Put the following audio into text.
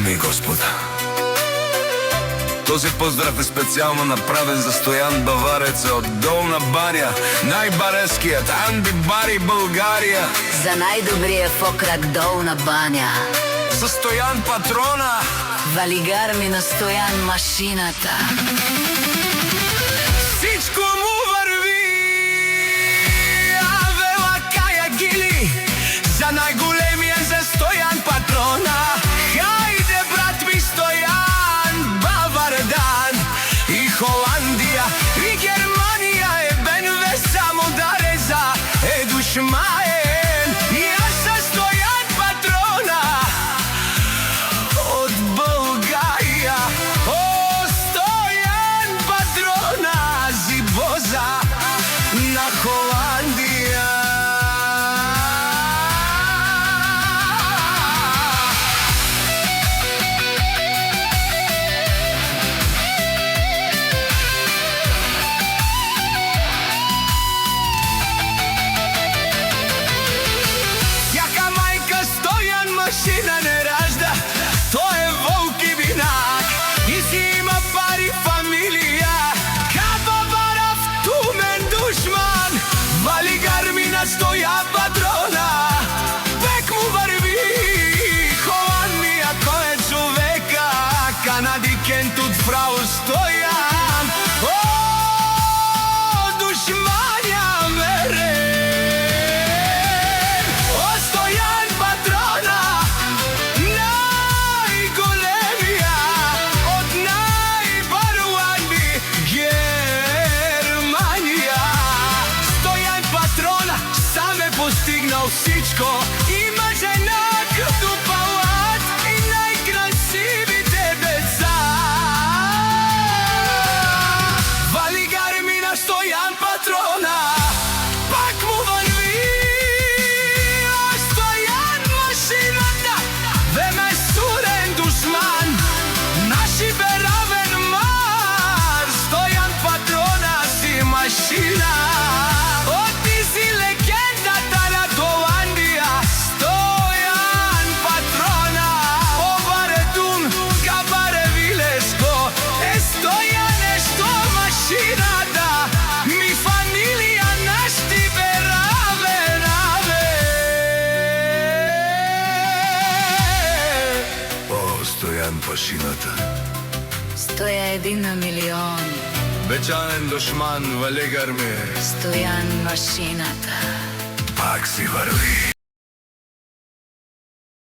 Дами и господа, този поздрав е специално направен за Стоян Бавареца от Долна баня, най-бареският Анди Бари България. За най-добрия фокрак Долна баня. За Стоян патрона. Валигар ми на Стоян машината. Всичко му върви, авела кая гили, за най-големия за Стоян патрона. Хайде, брат ми Стоян, Бавардан и Холандия и Германия е бенве само да реза е душмаен. И аз със Стоян патрона от България. О, Стоян патрона, зибоза на Холандия. Яка майка Стоян машина не ражда, той е волк и винак и си има пари фамилия. Капа барав, тумен душман, Валигар ми на Стоян патрона. Пек му върви, Холандия, кой е човека, канадикен тут фрау Стоян. О, душманя мерен. О, Стоян патрона, най-големия от най-баруанни Германия. Стоян патрона сам е постигнал всичко. Има жена като палат и най-красивите деца. Валигар ми на Стоян патрона, пак му върви. О, Стоян машината, веме студен душман, наши беравен мар. Стоян патрона си машина. О, ти си легендата на Холандия. Стоян патрона, Обаредун, Кабаре Вилешко. Е, Стоян е що машината, ми фамилия наш ти беравен, абе. О, Стоян пашината. 101 на милион. Бечанен душман, Валигар ми. Стоян машината. Пак си върви.